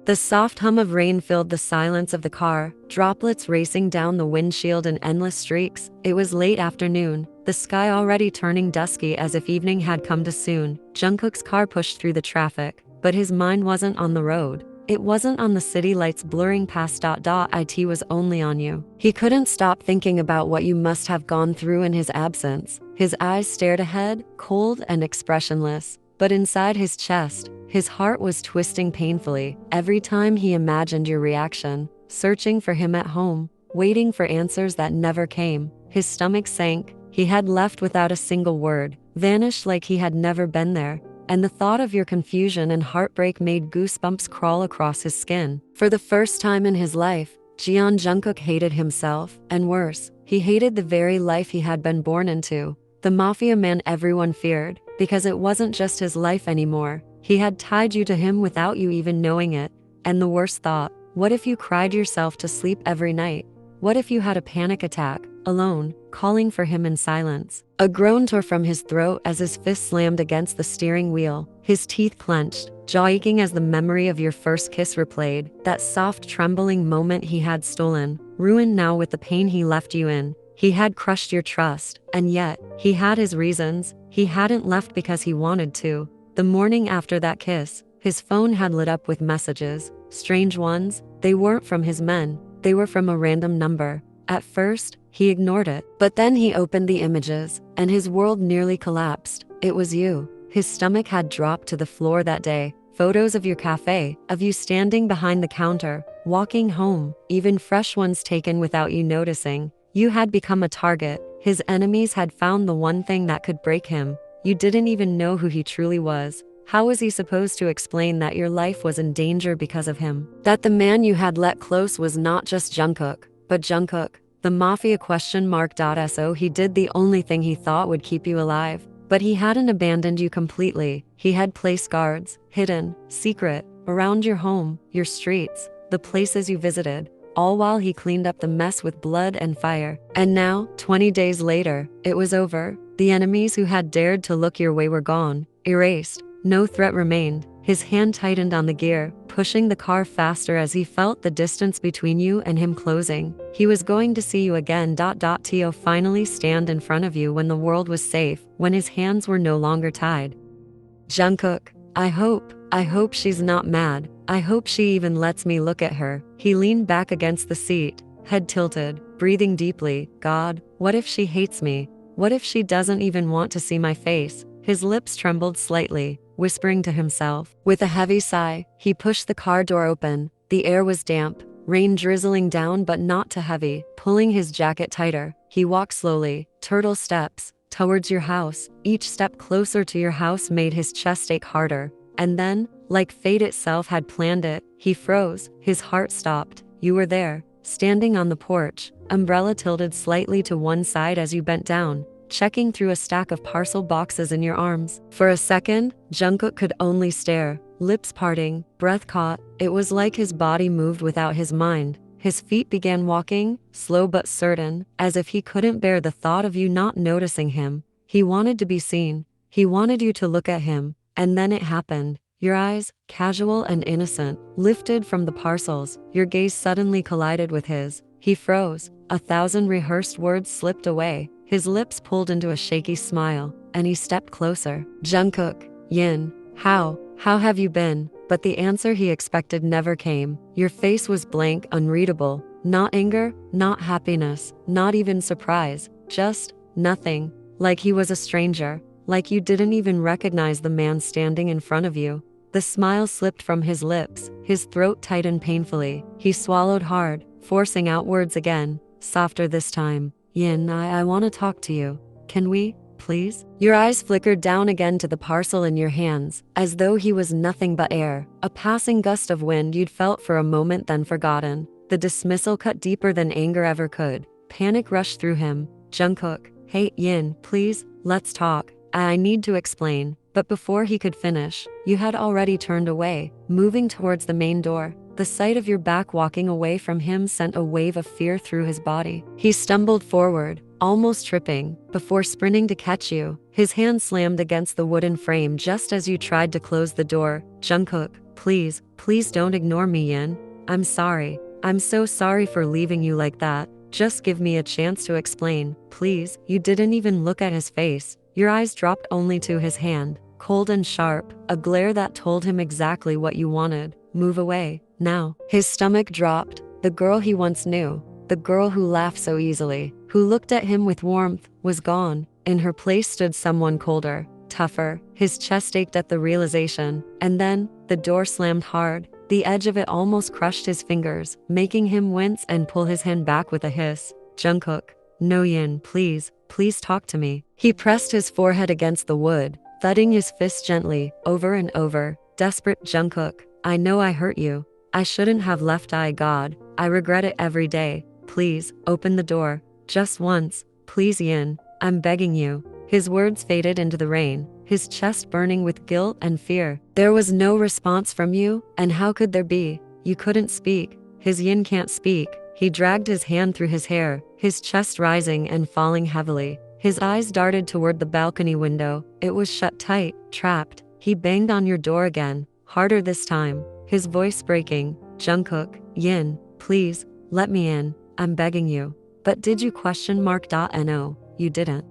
The soft hum of rain filled the silence of the car, droplets racing down the windshield in endless streaks. It was late afternoon, the sky already turning dusky as if evening had come too soon. Jungkook's car pushed through the traffic, but his mind wasn't on the road. It wasn't on the city lights blurring past. It was only on you. He couldn't stop thinking about what you must have gone through in his absence. His eyes stared ahead, cold and expressionless. But inside his chest, his heart was twisting painfully every time he imagined your reaction, searching for him at home, waiting for answers that never came. His stomach sank. He had left without a single word, vanished like he had never been there. And the thought of your confusion and heartbreak made goosebumps crawl across his skin. For the first time in his life, Jungkook hated himself, and worse, he hated the very life he had been born into. The mafia man everyone feared, because it wasn't just his life anymore. He had tied you to him without you even knowing it. And the worst thought, what if you cried yourself to sleep every night? What if you had a panic attack, alone, calling for him in silence? A groan tore from his throat as his fist slammed against the steering wheel. His teeth clenched, jaw aching as the memory of your first kiss replayed, that soft trembling moment he had stolen, ruined now with the pain he left you in. He had crushed your trust, and yet, he had his reasons. He hadn't left because he wanted to. The morning after that kiss, his phone had lit up with messages, strange ones. They weren't from his men, they were from a random number. At first, he ignored it, but then he opened the images, and his world nearly collapsed. It was you. His stomach had dropped to the floor that day. Photos of your cafe, of you standing behind the counter, walking home, even fresh ones taken without you noticing. You had become a target. His enemies had found the one thing that could break him. You didn't even know who he truly was. How was he supposed to explain that your life was in danger because of him? That the man you had let close was not just Jungkook, but Jungkook, the mafia ? So he did the only thing he thought would keep you alive. But he hadn't abandoned you completely. He had placed guards, hidden, secret, around your home, your streets, the places you visited, all while he cleaned up the mess with blood and fire. And now, 20 days later, it was over. The enemies who had dared to look your way were gone, erased. No threat remained. His hand tightened on the gear, pushing the car faster as he felt the distance between you and him closing. He was going to see you again. To finally stand in front of you when the world was safe, when his hands were no longer tied. Jungkook, I hope she's not mad. I hope she even lets me look at her. He leaned back against the seat, head tilted, breathing deeply. God, what if she hates me? What if she doesn't even want to see my face? His lips trembled slightly, whispering to himself. With a heavy sigh, he pushed the car door open. The air was damp, rain drizzling down but not too heavy. Pulling his jacket tighter, he walked slowly, turtle steps, towards your house. Each step closer to your house made his chest ache harder. And then, like fate itself had planned it, he froze. His heart stopped. You were there, standing on the porch, umbrella tilted slightly to one side as you bent down, checking through a stack of parcel boxes in your arms. For a second, Jungkook could only stare, lips parting, breath caught. It was like his body moved without his mind. His feet began walking, slow but certain, as if he couldn't bear the thought of you not noticing him. He wanted to be seen. He wanted you to look at him. And then it happened. Your eyes, casual and innocent, lifted from the parcels. Your gaze suddenly collided with his. He froze. 1,000 rehearsed words slipped away. His lips pulled into a shaky smile, and he stepped closer. Jungkook, Yin, how have you been? But the answer he expected never came. Your face was blank, unreadable. Not anger, not happiness, not even surprise. Just nothing. Like he was a stranger. Like you didn't even recognize the man standing in front of you. The smile slipped from his lips. His throat tightened painfully. He swallowed hard, forcing out words again, softer this time. Yin, I want to talk to you. Can we, please? Your eyes flickered down again to the parcel in your hands, as though he was nothing but air, a passing gust of wind you'd felt for a moment then forgotten. The dismissal cut deeper than anger ever could. Panic rushed through him. Jungkook, hey, Yin, please, let's talk. I need to explain. But before he could finish, you had already turned away, moving towards the main door. The sight of your back walking away from him sent a wave of fear through his body. He stumbled forward, almost tripping, before sprinting to catch you. His hand slammed against the wooden frame just as you tried to close the door. Jungkook, Please, please don't ignore me, Yin. I'm sorry. I'm so sorry for leaving you like that. Just give me a chance to explain, please." You didn't even look at his face. Your eyes dropped only to his hand, cold and sharp, a glare that told him exactly what you wanted. Move away, now. His stomach dropped. The girl he once knew, the girl who laughed so easily, who looked at him with warmth, was gone. In her place stood someone colder, tougher. His chest ached at the realization. And then, the door slammed hard. The edge of it almost crushed his fingers, making him wince and pull his hand back with a hiss. "Jungkook. No, Yin, please, please talk to me." He pressed his forehead against the wood, thudding his fist gently, over and over. Desperate. "Jungkook, I know I hurt you. I shouldn't have left. God, I regret it every day. Please, open the door. Just once. Please, Yin. I'm begging you." His words faded into the rain, his chest burning with guilt and fear. "There was no response from you, and how could there be? You couldn't speak." His Yin can't speak. He dragged his hand through his hair, his chest rising and falling heavily. His eyes darted toward the balcony window. It was shut tight, trapped. He banged on your door again, harder this time, his voice breaking. "Jungkook, Yin, please, let me in. I'm begging you." "But did you question mark? No, you didn't."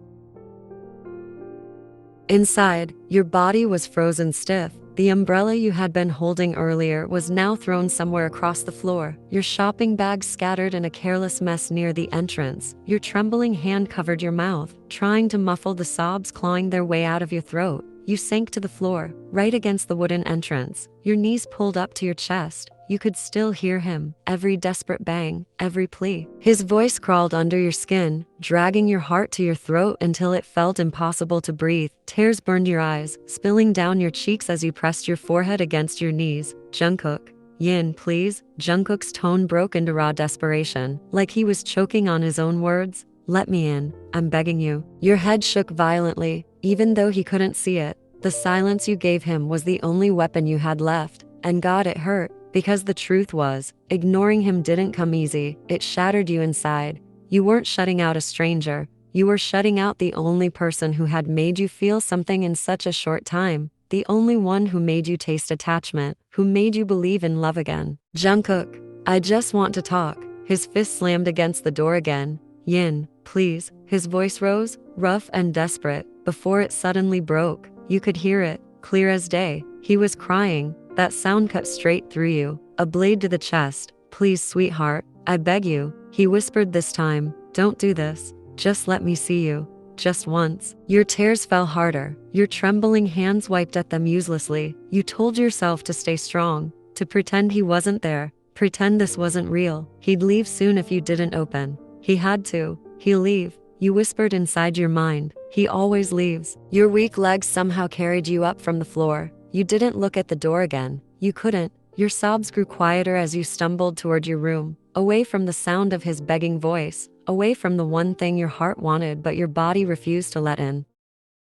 Inside, your body was frozen stiff. The umbrella you had been holding earlier was now thrown somewhere across the floor. Your shopping bag scattered in a careless mess near the entrance. Your trembling hand covered your mouth, trying to muffle the sobs clawing their way out of your throat. You sank to the floor, right against the wooden entrance, your knees pulled up to your chest. You could still hear him, every desperate bang, every plea. His voice crawled under your skin, dragging your heart to your throat until it felt impossible to breathe. Tears burned your eyes, spilling down your cheeks as you pressed your forehead against your knees. "Jungkook, Yin, please." Jungkook's tone broke into raw desperation, like he was choking on his own words. "Let me in. I'm begging you." Your head shook violently, even though he couldn't see it. The silence you gave him was the only weapon you had left, and God, it hurt. Because the truth was, ignoring him didn't come easy. It shattered you inside. You weren't shutting out a stranger. You were shutting out the only person who had made you feel something in such a short time. The only one who made you taste attachment, who made you believe in love again. "Jungkook, I just want to talk." His fist slammed against the door again. "Yin, please." His voice rose, rough and desperate, before it suddenly broke. You could hear it, clear as day. He was crying. That sound cut straight through you, a blade to the chest. "Please, sweetheart, I beg you," he whispered this time. "Don't do this. Just let me see you. Just once." Your tears fell harder. Your trembling hands wiped at them uselessly. You told yourself to stay strong, to pretend he wasn't there, pretend this wasn't real. He'd leave soon if you didn't open. He had to. He'll leave. You whispered inside your mind. He always leaves. Your weak legs somehow carried you up from the floor. You didn't look at the door again. You couldn't. Your sobs grew quieter as you stumbled toward your room, away from the sound of his begging voice, away from the one thing your heart wanted but your body refused to let in.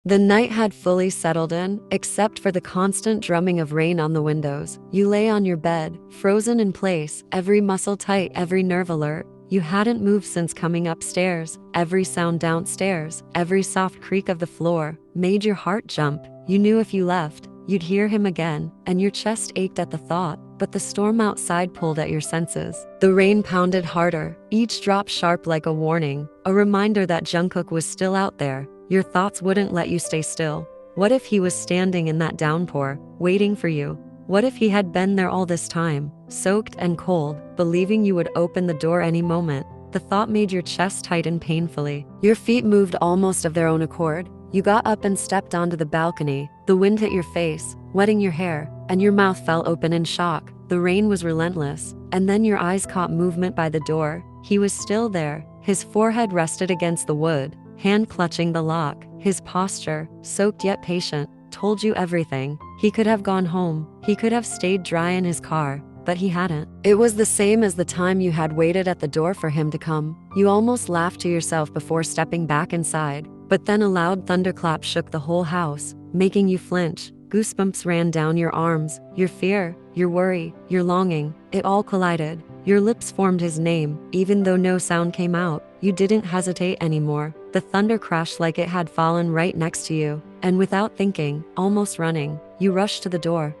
The night had fully settled in, except for the constant drumming of rain on the windows. You lay on your bed, frozen in place, every muscle tight, every nerve alert. You hadn't moved since coming upstairs. Every sound downstairs, every soft creak of the floor, made your heart jump. You knew if you left, you'd hear him again, and your chest ached at the thought, but the storm outside pulled at your senses. The rain pounded harder, each drop sharp like a warning, a reminder that Jungkook was still out there. Your thoughts wouldn't let you stay still. What if he was standing in that downpour, waiting for you? What if he had been there all this time, soaked and cold, believing you would open the door any moment? The thought made your chest tighten painfully. Your feet moved almost of their own accord. You got up and stepped onto the balcony. The wind hit your face, wetting your hair, and your mouth fell open in shock. The rain was relentless, and then your eyes caught movement by the door. He was still there. His forehead rested against the wood, hand clutching the lock. His posture, soaked yet patient, told you everything. He could have gone home. He could have stayed dry in his car, but he hadn't. It was the same as the time you had waited at the door for him to come. You almost laughed to yourself before stepping back inside. But then a loud thunderclap shook the whole house, making you flinch. Goosebumps ran down your arms. Your fear, your worry, your longing, it all collided. Your lips formed his name, even though no sound came out. You didn't hesitate anymore. The thunder crashed like it had fallen right next to you, and without thinking, almost running, you rushed to the door.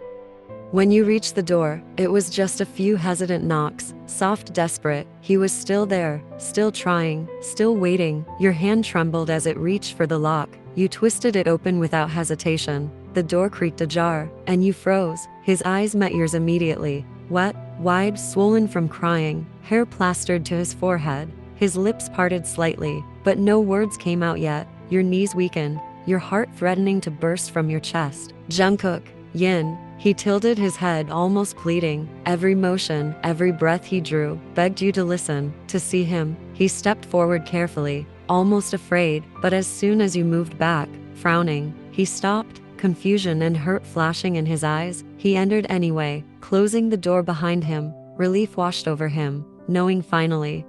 When you reached the door, it was just a few hesitant knocks, soft, desperate. He was still there, still trying, still waiting. Your hand trembled as it reached for the lock. You twisted it open without hesitation. The door creaked ajar, and you froze. His eyes met yours immediately, wet, wide, swollen from crying, hair plastered to his forehead. His lips parted slightly, but no words came out yet. Your knees weakened, your heart threatening to burst from your chest. Jungkook, Yin. He tilted his head, almost pleading. Every motion, every breath he drew, begged you to listen, to see him. He stepped forward carefully, almost afraid, but as soon as you moved back, frowning, he stopped, confusion and hurt flashing in his eyes. He entered anyway, closing the door behind him. Relief washed over him, knowing finally,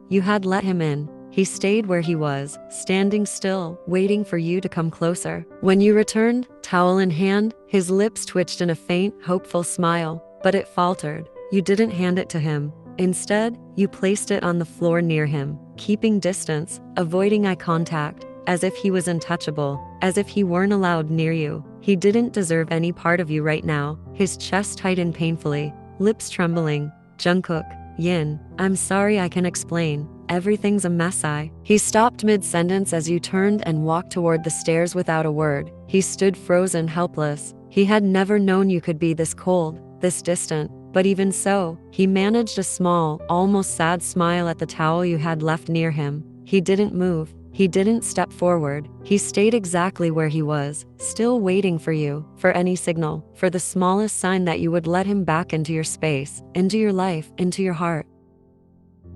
you had let him in. He stayed where he was, standing still, waiting for you to come closer. When you returned, towel in hand, his lips twitched in a faint, hopeful smile, but it faltered. You didn't hand it to him. Instead, you placed it on the floor near him, keeping distance, avoiding eye contact, as if he was untouchable, as if he weren't allowed near you. He didn't deserve any part of you right now. His chest tightened painfully, lips trembling. Jungkook, Yin, I'm sorry, I can explain. Everything's a mess. He stopped mid-sentence as you turned and walked toward the stairs without a word. He stood frozen, helpless. He had never known you could be this cold, this distant. But even so, he managed a small, almost sad smile at the towel you had left near him. He didn't move. He didn't step forward. He stayed exactly where he was, still waiting for you, for any signal, for the smallest sign that you would let him back into your space, into your life, into your heart.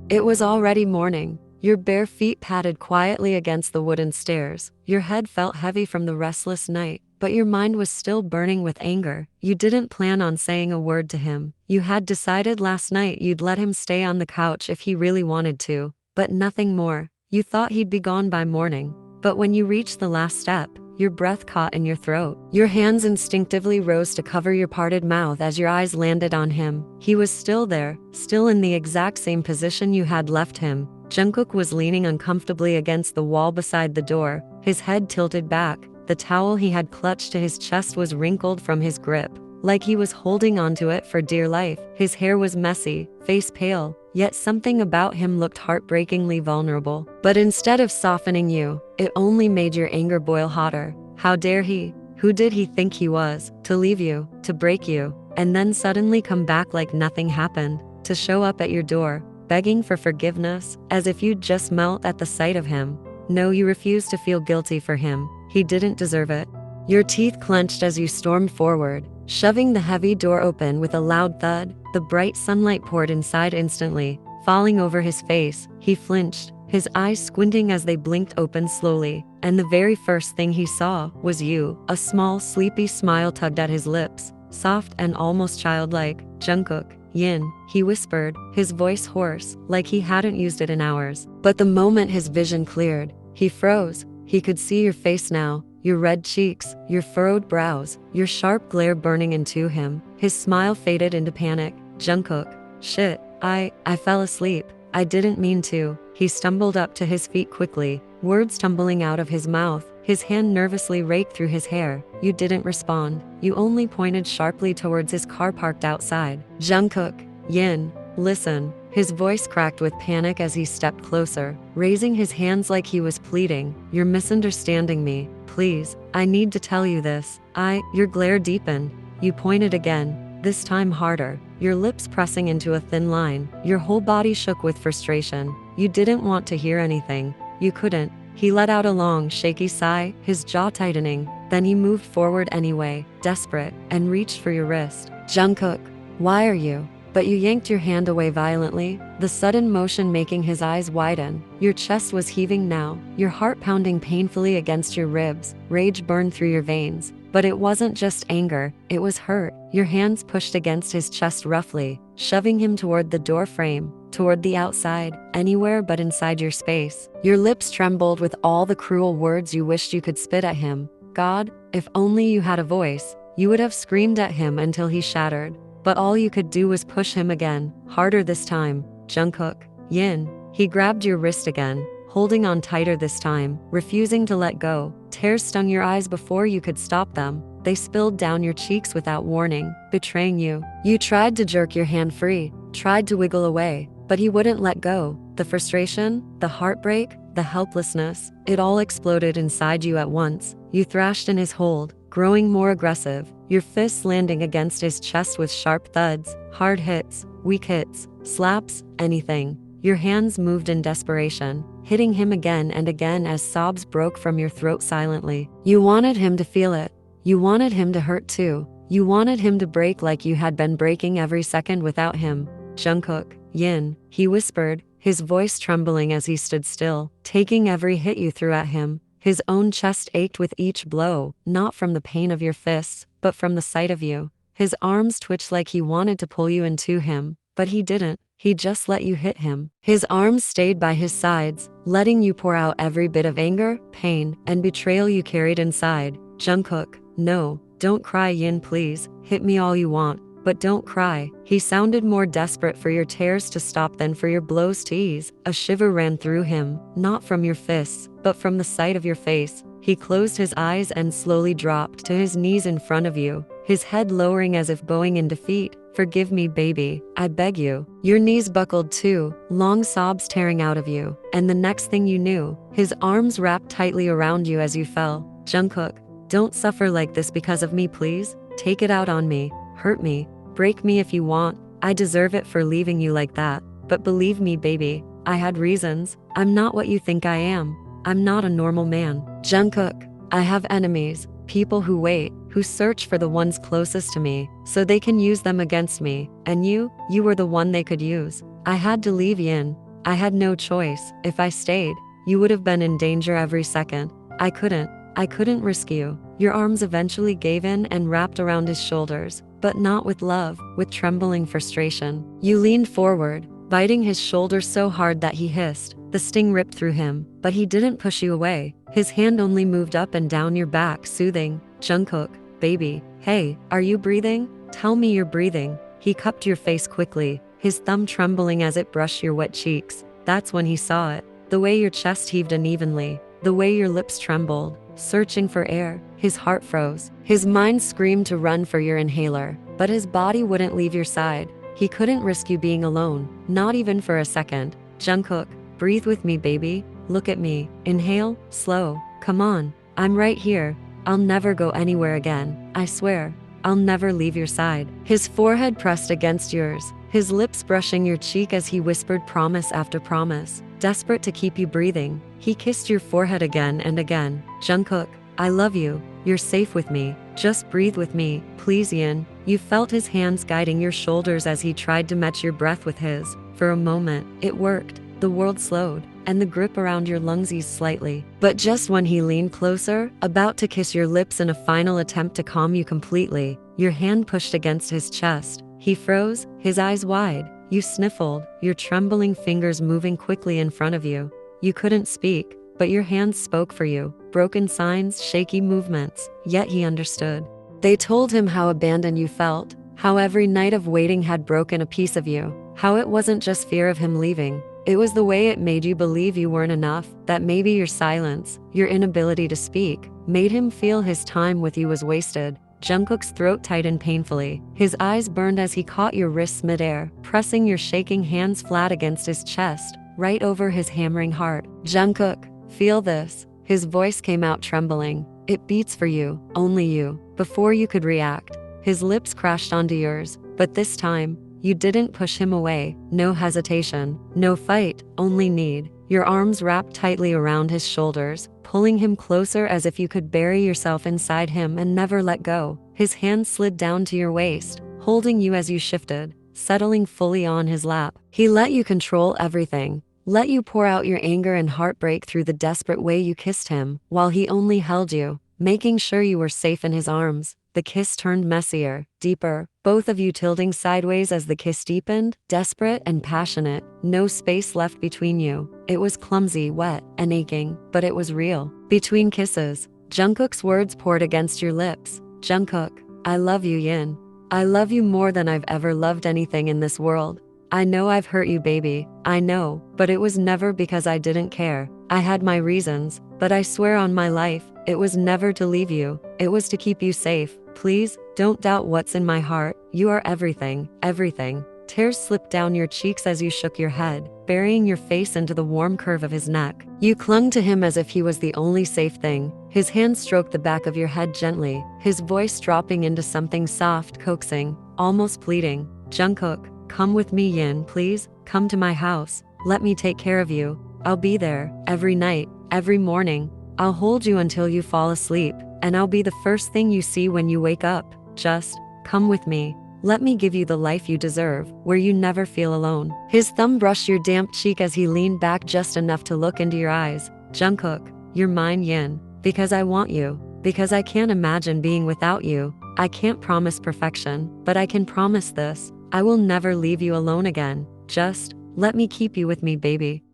It was already morning. Your bare feet patted quietly against the wooden stairs. Your head felt heavy from the restless night, but your mind was still burning with anger. You didn't plan on saying a word to him. You had decided last night you'd let him stay on the couch if he really wanted to, but nothing more. You thought he'd be gone by morning. But when you reached the last step, your breath caught in your throat. Your hands instinctively rose to cover your parted mouth as your eyes landed on him. He was still there, still in the exact same position you had left him. Jungkook was leaning uncomfortably against the wall beside the door, his head tilted back. The towel he had clutched to his chest was wrinkled from his grip, like he was holding onto it for dear life. His hair was messy, face pale, yet something about him looked heartbreakingly vulnerable. But instead of softening you, it only made your anger boil hotter. How dare he? Who did he think he was? To leave you, to break you, and then suddenly come back like nothing happened, to show up at your door, begging for forgiveness, as if you'd just melt at the sight of him. No, you refused to feel guilty for him. He didn't deserve it. Your teeth clenched as you stormed forward, shoving the heavy door open with a loud thud. The bright sunlight poured inside instantly, falling over his face. He flinched, his eyes squinting as they blinked open slowly, and the very first thing he saw was you. A small, sleepy smile tugged at his lips, soft and almost childlike. Jungkook, Yin, he whispered, his voice hoarse, like he hadn't used it in hours. But the moment his vision cleared, he froze. He could see your face now, your red cheeks, your furrowed brows, your sharp glare burning into him. His smile faded into panic. Jungkook, shit, I fell asleep. I didn't mean to. He stumbled up to his feet quickly, words tumbling out of his mouth. His hand nervously raked through his hair. You didn't respond. You only pointed sharply towards his car parked outside. Jungkook, Yin, listen. His voice cracked with panic as he stepped closer, raising his hands like he was pleading. You're misunderstanding me. Please, I need to tell you this. Your glare deepened. You pointed again, this time harder, your lips pressing into a thin line. Your whole body shook with frustration. You didn't want to hear anything. You couldn't. He let out a long, shaky sigh, his jaw tightening. Then he moved forward anyway, desperate, and reached for your wrist. Jungkook, why are you? But you yanked your hand away violently, the sudden motion making his eyes widen. Your chest was heaving now, your heart pounding painfully against your ribs. Rage burned through your veins. But it wasn't just anger, it was hurt. Your hands pushed against his chest roughly, shoving him toward the door frame, toward the outside, anywhere but inside your space. Your lips trembled with all the cruel words you wished you could spit at him. God, if only you had a voice, you would have screamed at him until he shattered. But all you could do was push him again, harder this time. Jungkook, Yin. He grabbed your wrist again, holding on tighter this time, refusing to let go. Tears stung your eyes before you could stop them. They spilled down your cheeks without warning, betraying you. You tried to jerk your hand free, tried to wiggle away, but he wouldn't let go. The frustration, the heartbreak, the helplessness, it all exploded inside you at once. You thrashed in his hold, growing more aggressive, your fists landing against his chest with sharp thuds, hard hits, weak hits, slaps, anything. Your hands moved in desperation, hitting him again and again as sobs broke from your throat silently. You wanted him to feel it. You wanted him to hurt too. You wanted him to break like you had been breaking every second without him. Jungkook, Yin, he whispered, his voice trembling as he stood still, taking every hit you threw at him. His own chest ached with each blow, not from the pain of your fists, but from the sight of you. His arms twitched like he wanted to pull you into him, but he didn't. He just let you hit him. His arms stayed by his sides, letting you pour out every bit of anger, pain, and betrayal you carried inside. Jungkook, no, don't cry, Yin, please. Hit me all you want, but don't cry. He sounded more desperate for your tears to stop than for your blows to ease. A shiver ran through him, not from your fists, but from the sight of your face. He closed his eyes and slowly dropped to his knees in front of you, his head lowering as if bowing in defeat. Forgive me, baby, I beg you. Your knees buckled too, long sobs tearing out of you, and the next thing you knew, his arms wrapped tightly around you as you fell. Jungkook, don't suffer like this because of me, please. Take it out on me, hurt me, break me if you want. I deserve it for leaving you like that. But believe me, baby, I had reasons. I'm not what you think I am. I'm not a normal man. Jungkook, I have enemies, people who wait, who search for the ones closest to me, so they can use them against me. And you were the one they could use. I had to leave, Yin. I had no choice. If I stayed, you would have been in danger every second. I couldn't risk you. Your arms eventually gave in and wrapped around his shoulders, but not with love, with trembling frustration. You leaned forward, biting his shoulder so hard that he hissed. The sting ripped through him, but he didn't push you away. His hand only moved up and down your back, soothing. Jungkook, baby, hey, are you breathing? Tell me you're breathing. He cupped your face quickly, his thumb trembling as it brushed your wet cheeks. That's when he saw it. The way your chest heaved unevenly, the way your lips trembled, searching for air. His heart froze. His mind screamed to run for your inhaler, but his body wouldn't leave your side. He couldn't risk you being alone, not even for a second. Jungkook, breathe with me, baby. Look at me. Inhale, slow. Come on. I'm right here. I'll never go anywhere again. I swear. I'll never leave your side. His forehead pressed against yours, his lips brushing your cheek as he whispered promise after promise. Desperate to keep you breathing, he kissed your forehead again and again. Jungkook, I love you. You're safe with me. Just breathe with me, please, Yin. You felt his hands guiding your shoulders as he tried to match your breath with his. For a moment, it worked. The world slowed, and the grip around your lungs eased slightly. But just when he leaned closer, about to kiss your lips in a final attempt to calm you completely, your hand pushed against his chest. He froze, his eyes wide. You sniffled, your trembling fingers moving quickly in front of you. You couldn't speak, but your hands spoke for you. Broken signs, shaky movements, yet he understood. They told him how abandoned you felt, how every night of waiting had broken a piece of you, how it wasn't just fear of him leaving. It was the way it made you believe you weren't enough, that maybe your silence, your inability to speak, made him feel his time with you was wasted. Jungkook's throat tightened painfully. His eyes burned as he caught your wrists midair, pressing your shaking hands flat against his chest, right over his hammering heart. Jungkook, feel this. His voice came out trembling. It beats for you, only you. Before you could react, his lips crashed onto yours, but this time, you didn't push him away. No hesitation, no fight, only need. Your arms wrapped tightly around his shoulders, pulling him closer as if you could bury yourself inside him and never let go. His hands slid down to your waist, holding you as you shifted, settling fully on his lap. He let you control everything, let you pour out your anger and heartbreak through the desperate way you kissed him, while he only held you, making sure you were safe in his arms. The kiss turned messier, deeper, both of you tilting sideways as the kiss deepened, desperate and passionate, no space left between you. It was clumsy, wet, and aching, but it was real. Between kisses, Jungkook's words poured against your lips. Jungkook, I love you, Yin. I love you more than I've ever loved anything in this world. I know I've hurt you, baby. I know, but it was never because I didn't care. I had my reasons, but I swear on my life, It was never to leave you. It was to keep you safe. Please, don't doubt what's in my heart. You are everything, everything. Tears slipped down your cheeks as you shook your head, burying your face into the warm curve of his neck. You clung to him as if he was the only safe thing. His hand stroked the back of your head gently, his voice dropping into something soft, coaxing, almost pleading. Jungkook, come with me, Yin, please. Come to my house. Let me take care of you. I'll be there, every night, every morning. I'll hold you until you fall asleep, and I'll be the first thing you see when you wake up. Just come with me. Let me give you the life you deserve, where you never feel alone. His thumb brushed your damp cheek as he leaned back just enough to look into your eyes. Jungkook, you're mine, Yin, because I want you, because I can't imagine being without you. I can't promise perfection, but I can promise this. I will never leave you alone again. Just let me keep you with me, baby.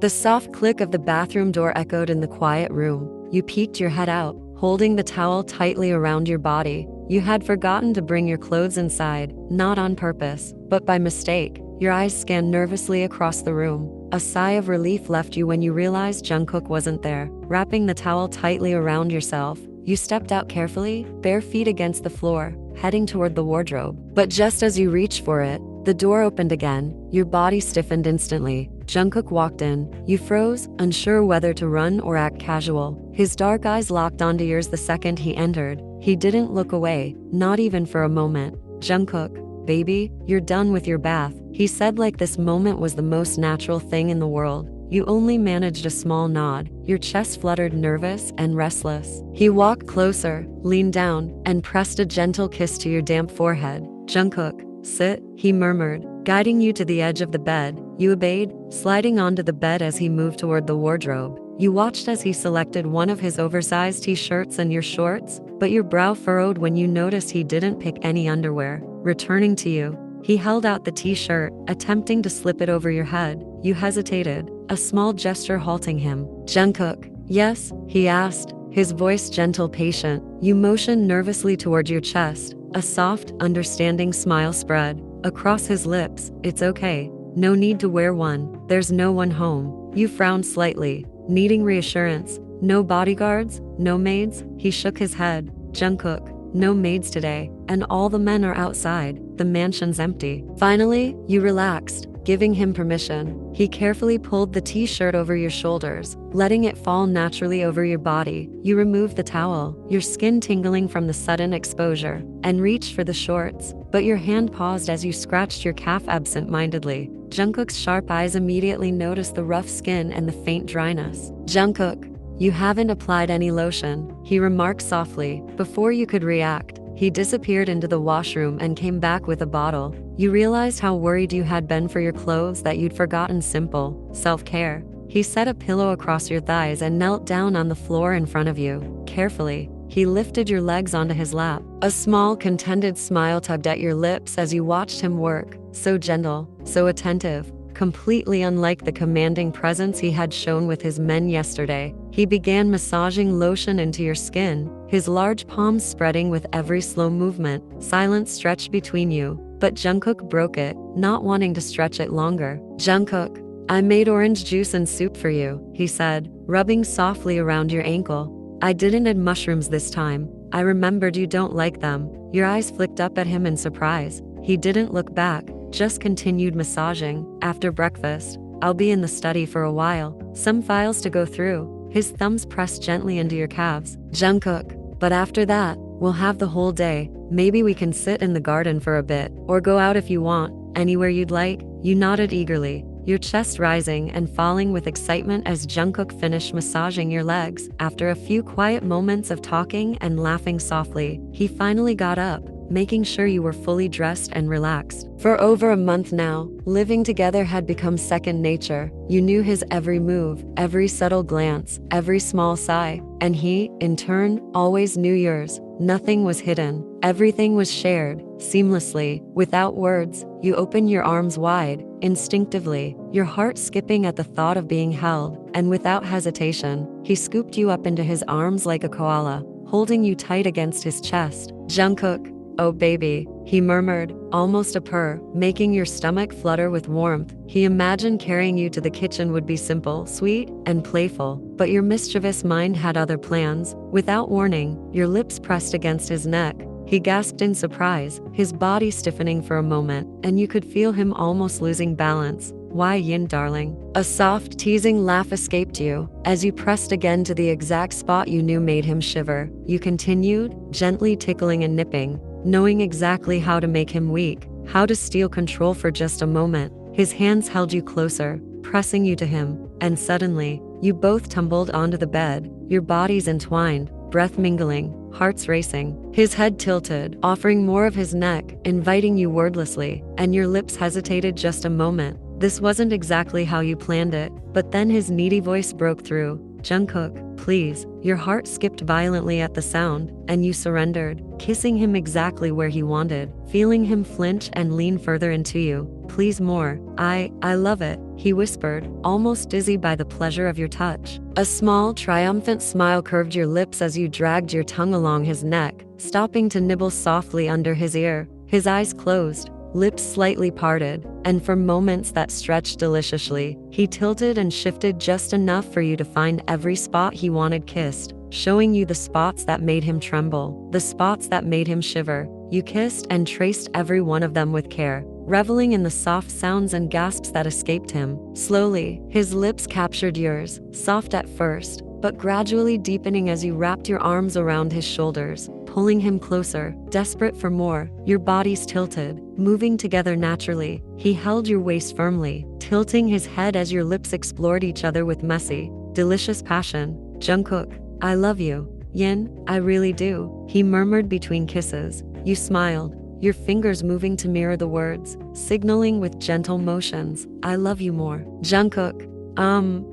The soft click of the bathroom door echoed in the quiet room. You peeked your head out, holding the towel tightly around your body. You had forgotten to bring your clothes inside, not on purpose, but by mistake. Your eyes scanned nervously across the room. A sigh of relief left you when you realized Jungkook wasn't there. Wrapping the towel tightly around yourself, you stepped out carefully, bare feet against the floor, heading toward the wardrobe. But just as you reached for it, the door opened again. Your body stiffened instantly. Jungkook walked in. You froze, unsure whether to run or act casual. His dark eyes locked onto yours the second he entered. He didn't look away, not even for a moment. Jungkook, baby, you're done with your bath, he said like this moment was the most natural thing in the world. You only managed a small nod. Your chest fluttered, nervous and restless. He walked closer, leaned down, and pressed a gentle kiss to your damp forehead. Jungkook, sit, he murmured, guiding you to the edge of the bed. You obeyed, sliding onto the bed as he moved toward the wardrobe. You watched as he selected one of his oversized t-shirts and your shorts, but your brow furrowed when you noticed he didn't pick any underwear. Returning to you, he held out the t-shirt, attempting to slip it over your head. You hesitated, a small gesture halting him. Jungkook, yes, he asked, his voice gentle, patient. You motioned nervously toward your chest. A soft, understanding smile spread across his lips. It's okay. No need to wear one. There's no one home. You frowned slightly, needing reassurance. No bodyguards? No maids? He shook his head. Jungkook, no maids today, and all the men are outside. The mansion's empty. Finally, you relaxed, giving him permission. He carefully pulled the t-shirt over your shoulders, letting it fall naturally over your body. You removed the towel, your skin tingling from the sudden exposure, and reached for the shorts, but your hand paused as you scratched your calf absent-mindedly. Jungkook's sharp eyes immediately noticed the rough skin and the faint dryness. Jungkook, you haven't applied any lotion, he remarked softly. Before you could react, he disappeared into the washroom and came back with a bottle. You realized how worried you had been for your clothes that you'd forgotten simple self-care. He set a pillow across your thighs and knelt down on the floor in front of you. Carefully, he lifted your legs onto his lap. A small, contented smile tugged at your lips as you watched him work, so gentle, so attentive. Completely unlike the commanding presence he had shown with his men yesterday. He began massaging lotion into your skin, his large palms spreading with every slow movement. Silence stretched between you, but Jungkook broke it, not wanting to stretch it longer. Jungkook, I made orange juice and soup for you, he said, rubbing softly around your ankle. I didn't add mushrooms this time. I remembered you don't like them. Your eyes flicked up at him in surprise. He didn't look back, just continued massaging. After breakfast, I'll be in the study for a while. Some files to go through. His thumbs pressed gently into your calves. Jungkook, but after that, we'll have the whole day. Maybe we can sit in the garden for a bit, or go out if you want, anywhere you'd like. You nodded eagerly, your chest rising and falling with excitement as Jungkook finished massaging your legs. After a few quiet moments of talking and laughing softly, he finally got up, making sure you were fully dressed and relaxed. For over a month now, living together had become second nature. You knew his every move, every subtle glance, every small sigh, and he, in turn, always knew yours. Nothing was hidden. Everything was shared, seamlessly, without words. You opened your arms wide, instinctively, your heart skipping at the thought of being held, and without hesitation, he scooped you up into his arms like a koala, holding you tight against his chest. Jungkook, "Oh baby," he murmured, almost a purr, making your stomach flutter with warmth. He imagined carrying you to the kitchen would be simple, sweet, and playful, but your mischievous mind had other plans. Without warning, your lips pressed against his neck. He gasped in surprise, his body stiffening for a moment, and you could feel him almost losing balance. "Why, Yin darling?" A soft, teasing laugh escaped you. As you pressed again to the exact spot you knew made him shiver, you continued, gently tickling and nipping, knowing exactly how to make him weak, how to steal control for just a moment. His hands held you closer, pressing you to him, and suddenly, you both tumbled onto the bed, your bodies entwined, breath mingling, hearts racing. His head tilted, offering more of his neck, inviting you wordlessly, and your lips hesitated just a moment. This wasn't exactly how you planned it, but then his needy voice broke through. "Jungkook, please." Your heart skipped violently at the sound, and you surrendered, kissing him exactly where he wanted, feeling him flinch and lean further into you. "Please more. I love it," he whispered, almost dizzy by the pleasure of your touch. A small, triumphant smile curved your lips as you dragged your tongue along his neck, stopping to nibble softly under his ear. His eyes closed, lips slightly parted, and for moments that stretched deliciously, he tilted and shifted just enough for you to find every spot he wanted kissed, showing you the spots that made him tremble, the spots that made him shiver. You kissed and traced every one of them with care, reveling in the soft sounds and gasps that escaped him. Slowly, his lips captured yours, soft at first, but gradually deepening as you wrapped your arms around his shoulders, pulling him closer, desperate for more. Your bodies tilted, moving together naturally. He held your waist firmly, tilting his head as your lips explored each other with messy, delicious passion. "Jungkook, I love you." "Yin, I really do," he murmured between kisses. You smiled, your fingers moving to mirror the words, signaling with gentle motions, "I love you more." "Jungkook,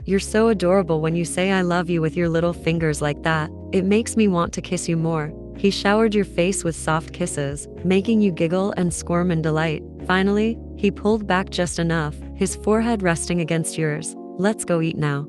you're so adorable when you say I love you with your little fingers like that. It makes me want to kiss you more." He showered your face with soft kisses, making you giggle and squirm in delight. Finally, he pulled back just enough, his forehead resting against yours. "Let's go eat now."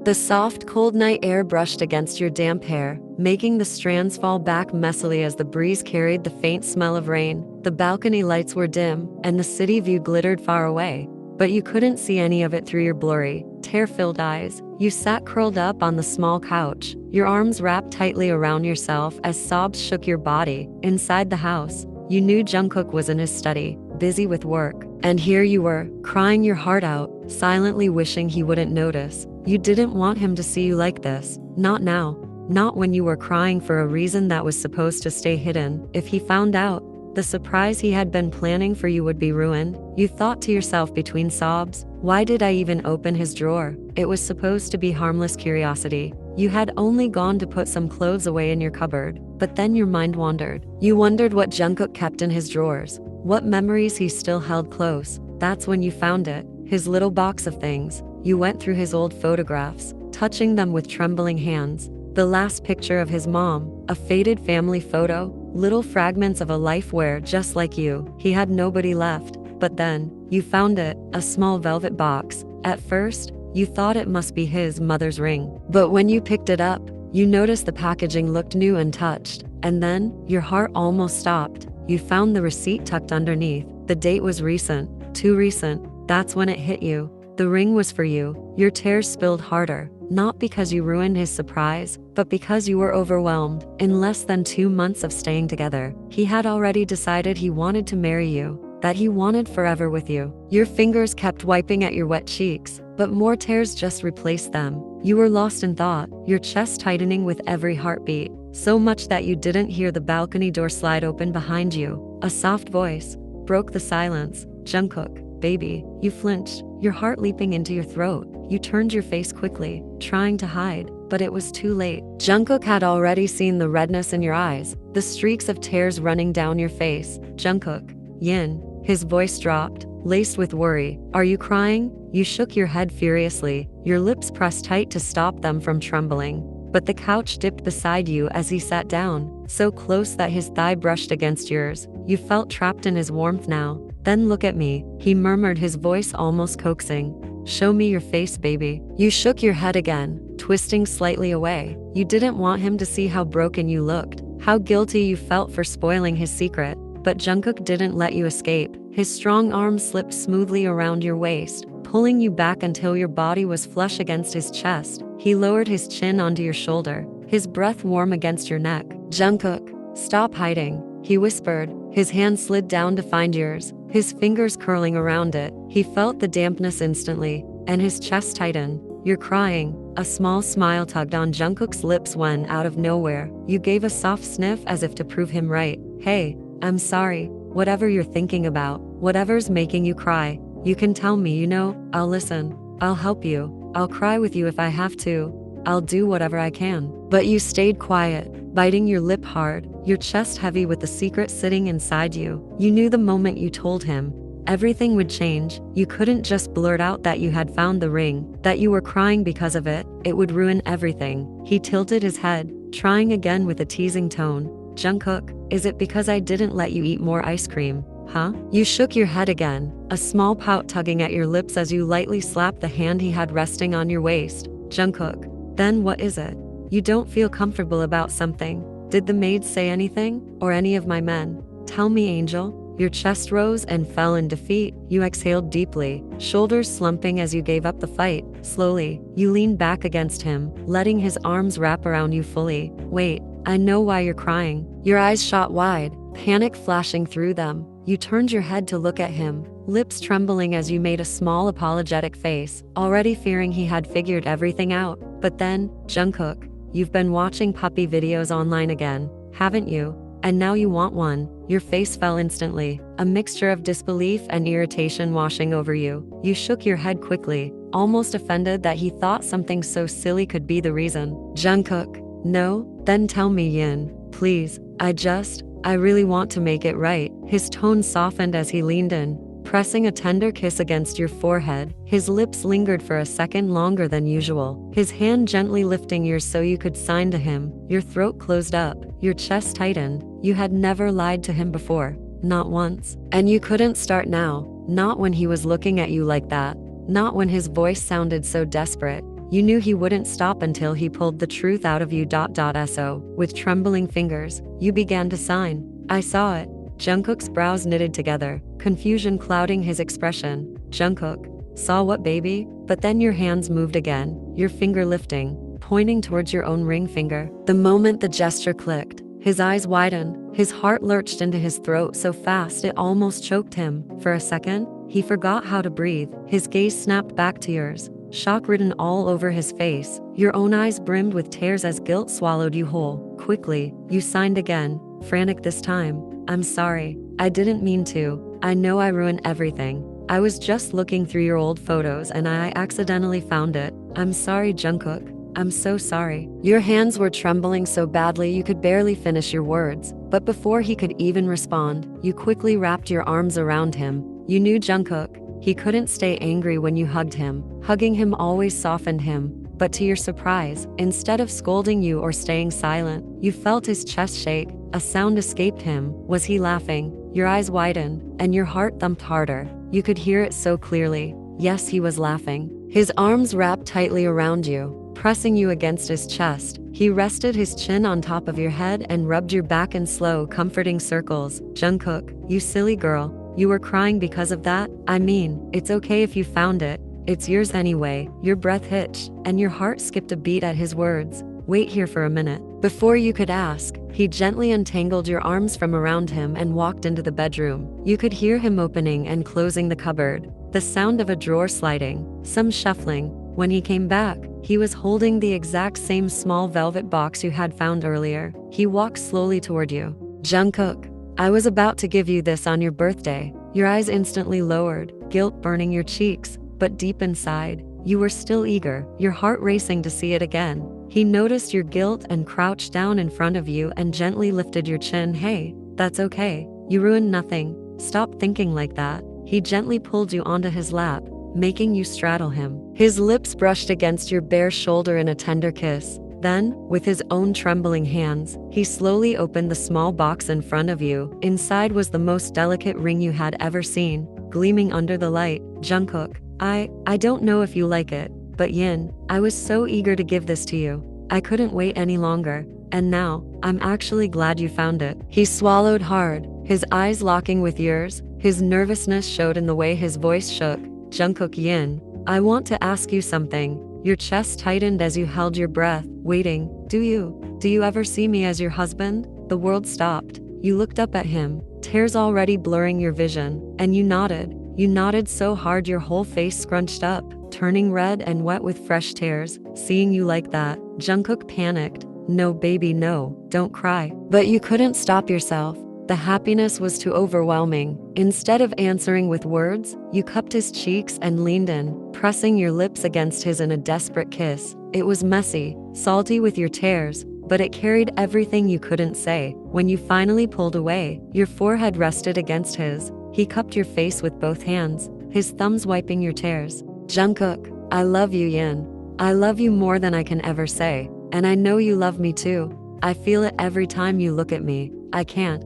The soft, cold night air brushed against your damp hair, making the strands fall back messily as the breeze carried the faint smell of rain. The balcony lights were dim, and the city view glittered far away, but you couldn't see any of it through your blurry, tear-filled eyes. You sat curled up on the small couch, your arms wrapped tightly around yourself as sobs shook your body. Inside the house, you knew Jungkook was in his study, busy with work. And here you were, crying your heart out, silently wishing he wouldn't notice. You didn't want him to see you like this. Not now. Not when you were crying for a reason that was supposed to stay hidden. If he found out, the surprise he had been planning for you would be ruined. You thought to yourself between sobs, "Why did I even open his drawer? It was supposed to be harmless curiosity." You had only gone to put some clothes away in your cupboard, but then your mind wandered. You wondered what Jungkook kept in his drawers, what memories he still held close. That's when you found it, his little box of things. You went through his old photographs, touching them with trembling hands. The last picture of his mom, a faded family photo, little fragments of a life where, just like you, he had nobody left. But then, you found it, a small velvet box. At first, you thought it must be his mother's ring. But when you picked it up, you noticed the packaging looked new and touched. And then, your heart almost stopped. You found the receipt tucked underneath. The date was recent, too recent. That's when it hit you. The ring was for you. Your tears spilled harder, not because you ruined his surprise, but because you were overwhelmed. In less than 2 months of staying together, he had already decided he wanted to marry you, that he wanted forever with you. Your fingers kept wiping at your wet cheeks, but more tears just replaced them. You were lost in thought, your chest tightening with every heartbeat, so much that you didn't hear the balcony door slide open behind you. A soft voice broke the silence. "Jungkook, baby." You flinched, your heart leaping into your throat. You turned your face quickly, trying to hide, but it was too late. Jungkook had already seen the redness in your eyes, the streaks of tears running down your face. "Jungkook." "Yin." His voice dropped, laced with worry. "Are you crying?" You shook your head furiously, your lips pressed tight to stop them from trembling. But the couch dipped beside you as he sat down, so close that his thigh brushed against yours. You felt trapped in his warmth now. "Then look at me," he murmured, his voice almost coaxing. "Show me your face, baby." You shook your head again, twisting slightly away. You didn't want him to see how broken you looked, how guilty you felt for spoiling his secret. But Jungkook didn't let you escape. His strong arms slipped smoothly around your waist, pulling you back until your body was flush against his chest. He lowered his chin onto your shoulder, his breath warm against your neck. "Jungkook, stop hiding," he whispered. His hand slid down to find yours, his fingers curling around it. He felt the dampness instantly, and his chest tightened. "You're crying." A small smile tugged on Jungkook's lips when, out of nowhere, you gave a soft sniff as if to prove him right. "Hey, I'm sorry. Whatever you're thinking about, whatever's making you cry, you can tell me, you know. I'll listen. I'll help you. I'll cry with you if I have to. I'll do whatever I can." But you stayed quiet, biting your lip hard, your chest heavy with the secret sitting inside you. You knew the moment you told him, everything would change. You couldn't just blurt out that you had found the ring, that you were crying because of it. It would ruin everything. He tilted his head, trying again with a teasing tone. "Jungkook, is it because I didn't let you eat more ice cream, huh?" You shook your head again, a small pout tugging at your lips as you lightly slapped the hand he had resting on your waist. "Jungkook, then what is it? You don't feel comfortable about something. Did the maids say anything? Or any of my men? Tell me, Angel." Your chest rose and fell in defeat. You exhaled deeply, shoulders slumping as you gave up the fight. Slowly, you leaned back against him, letting his arms wrap around you fully. "Wait, I know why you're crying." Your eyes shot wide, panic flashing through them. You turned your head to look at him, lips trembling as you made a small apologetic face, already fearing he had figured everything out. But then, "Jungkook, you've been watching puppy videos online again, haven't you? And now you want one." Your face fell instantly, a mixture of disbelief and irritation washing over you. You shook your head quickly, almost offended that he thought something so silly could be the reason. "Jungkook, no? Then tell me, Yin, please. I really want to make it right." His tone softened as he leaned in, pressing a tender kiss against your forehead. His lips lingered for a second longer than usual, his hand gently lifting yours so you could sign to him. Your throat closed up, your chest tightened. You had never lied to him before, not once. And you couldn't start now, not when he was looking at you like that, not when his voice sounded so desperate. You knew he wouldn't stop until he pulled the truth out of you. So, with trembling fingers, you began to sign. "I saw it." Jungkook's brows knitted together, confusion clouding his expression. "Jungkook, saw what, baby?" But then your hands moved again, your finger lifting, pointing towards your own ring finger. The moment the gesture clicked, his eyes widened, his heart lurched into his throat so fast it almost choked him. For a second, he forgot how to breathe. His gaze snapped back to yours, shock written all over his face. Your own eyes brimmed with tears as guilt swallowed you whole. Quickly, you signed again, frantic this time. "I'm sorry. I didn't mean to. I know I ruined everything. I was just looking through your old photos and I accidentally found it. I'm sorry, Jungkook. I'm so sorry." Your hands were trembling so badly you could barely finish your words. But before he could even respond, you quickly wrapped your arms around him. You knew Jungkook. He couldn't stay angry when you hugged him. Hugging him always softened him. But to your surprise, instead of scolding you or staying silent, you felt his chest shake. A sound escaped him. Was he laughing? Your eyes widened, and your heart thumped harder. You could hear it so clearly. Yes, he was laughing. His arms wrapped tightly around you, pressing you against his chest. He rested his chin on top of your head and rubbed your back in slow, comforting circles. "Jungkook, you silly girl. You were crying because of that? I mean, it's okay if you found it. It's yours anyway." Your breath hitched, and your heart skipped a beat at his words. "Wait here for a minute." Before you could ask, he gently untangled your arms from around him and walked into the bedroom. You could hear him opening and closing the cupboard, the sound of a drawer sliding, some shuffling. When he came back, he was holding the exact same small velvet box you had found earlier. He walked slowly toward you. "Jungkook, I was about to give you this on your birthday." Your eyes instantly lowered, guilt burning your cheeks, but deep inside, you were still eager, your heart racing to see it again. He noticed your guilt and crouched down in front of you and gently lifted your chin. "Hey, that's okay. You ruined nothing. Stop thinking like that." He gently pulled you onto his lap, making you straddle him. His lips brushed against your bare shoulder in a tender kiss. Then, with his own trembling hands, he slowly opened the small box in front of you. Inside was the most delicate ring you had ever seen, gleaming under the light. "Jungkook, I don't know if you like it, but Yin, I was so eager to give this to you. I couldn't wait any longer." and now, I'm actually glad you found it. He swallowed hard, his eyes locking with yours. His nervousness showed in the way his voice shook. Jungkook Yin, I want to ask you something. Your chest tightened as you held your breath, waiting. Do you ever see me as your husband? The world stopped. You looked up at him, tears already blurring your vision, and you nodded. You nodded so hard your whole face scrunched up, turning red and wet with fresh tears. Seeing you like that, Jungkook panicked. No baby, no, don't cry. But you couldn't stop yourself. The happiness was too overwhelming. Instead of answering with words, you cupped his cheeks and leaned in, pressing your lips against his in a desperate kiss. It was messy, salty with your tears, but it carried everything you couldn't say. When you finally pulled away, your forehead rested against his. He cupped your face with both hands, his thumbs wiping your tears. Jungkook, I love you, Yin. I love you more than I can ever say. And I know you love me too. I feel it every time you look at me. I can't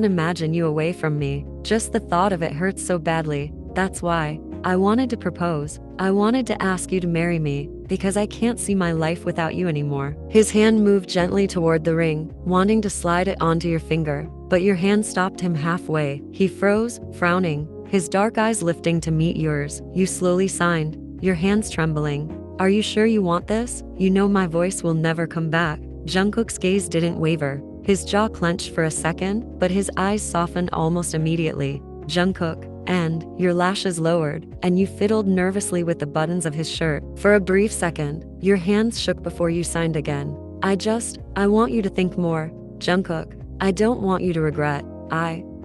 imagine you away from me. Just the thought of it hurts so badly. That's why I wanted to propose. I wanted to ask you to marry me, because I can't see my life without you anymore. His hand moved gently toward the ring, wanting to slide it onto your finger, but your hand stopped him halfway. He froze, frowning, his dark eyes lifting to meet yours. You slowly signed, your hands trembling. Are you sure you want this? You know my voice will never come back. Jungkook's gaze didn't waver. His jaw clenched for a second, but his eyes softened almost immediately. Jungkook, and your lashes lowered, and you fiddled nervously with the buttons of his shirt. For a brief second, your hands shook before you signed again. I want you to think more. Jungkook, I don't want you to regret.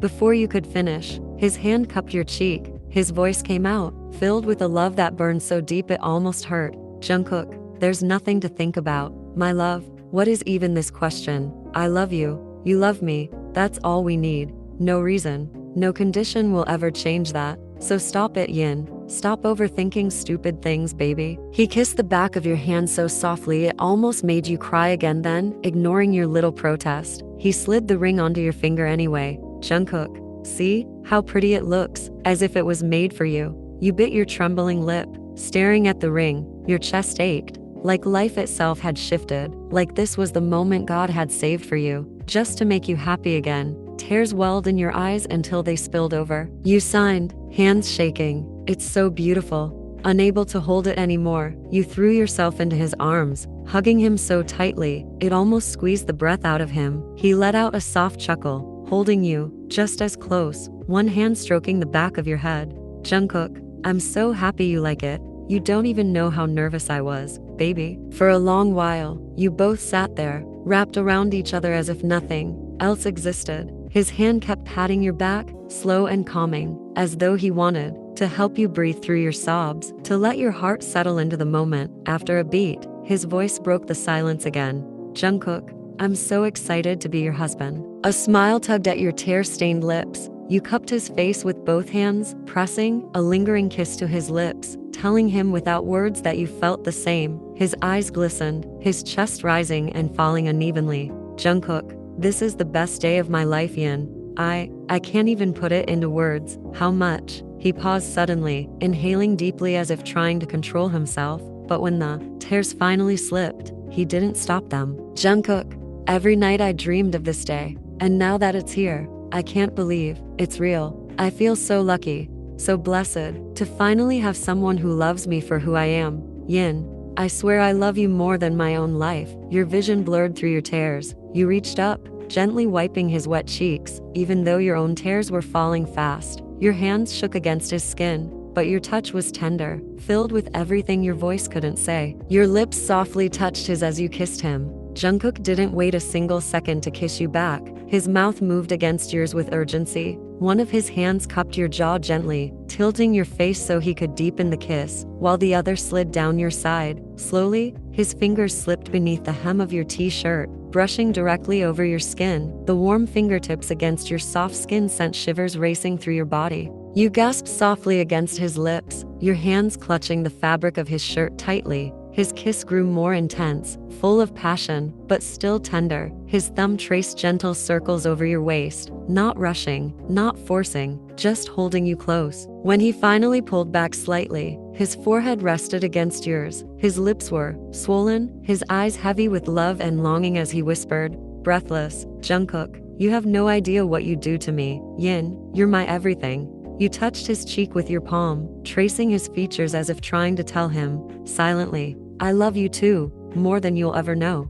Before you could finish, his hand cupped your cheek. His voice came out, filled with a love that burned so deep it almost hurt. Jungkook, there's nothing to think about. My love, what is even this question? I love you. You love me. That's all we need. No reason, no condition will ever change that. So stop it, Yin. Stop overthinking stupid things, baby. He kissed the back of your hand so softly it almost made you cry again. Then, ignoring your little protest, he slid the ring onto your finger anyway. Jungkook, see how pretty it looks, as if it was made for you. You bit your trembling lip, staring at the ring. Your chest ached, like life itself had shifted, like this was the moment God had saved for you, just to make you happy again. Tears welled in your eyes until they spilled over. You signed, hands shaking. It's so beautiful. Unable to hold it anymore, you threw yourself into his arms, hugging him so tightly, it almost squeezed the breath out of him. He let out a soft chuckle, holding you, just as close, one hand stroking the back of your head. Jungkook, I'm so happy you like it. You don't even know how nervous I was, baby. For a long while, you both sat there, wrapped around each other as if nothing else existed. His hand kept patting your back, slow and calming, as though he wanted to help you breathe through your sobs, to let your heart settle into the moment. After a beat, his voice broke the silence again. Jungkook, I'm so excited to be your husband. A smile tugged at your tear-stained lips. You cupped his face with both hands, pressing a lingering kiss to his lips, telling him without words that you felt the same. His eyes glistened, his chest rising and falling unevenly. Jungkook, this is the best day of my life, Yin. I can't even put it into words. How much? He paused suddenly, inhaling deeply as if trying to control himself, but when the tears finally slipped, he didn't stop them. Jungkook, every night I dreamed of this day, and now that it's here, I can't believe it's real. I feel so lucky, so blessed, to finally have someone who loves me for who I am. Yin, I swear I love you more than my own life. Your vision blurred through your tears. You reached up, gently wiping his wet cheeks, even though your own tears were falling fast. Your hands shook against his skin, but your touch was tender, filled with everything your voice couldn't say. Your lips softly touched his as you kissed him. Jungkook didn't wait a single second to kiss you back. His mouth moved against yours with urgency. One of his hands cupped your jaw gently, tilting your face so he could deepen the kiss, while the other slid down your side. Slowly, his fingers slipped beneath the hem of your t-shirt, brushing directly over your skin. The warm fingertips against your soft skin sent shivers racing through your body. You gasped softly against his lips, your hands clutching the fabric of his shirt tightly. His kiss grew more intense, full of passion, but still tender. His thumb traced gentle circles over your waist, not rushing, not forcing, just holding you close. When he finally pulled back slightly, his forehead rested against yours. His lips were swollen, his eyes heavy with love and longing as he whispered, breathless, "Jungkook, you have no idea what you do to me. Yin, you're my everything." You touched his cheek with your palm, tracing his features as if trying to tell him, silently, "I love you too, more than you'll ever know."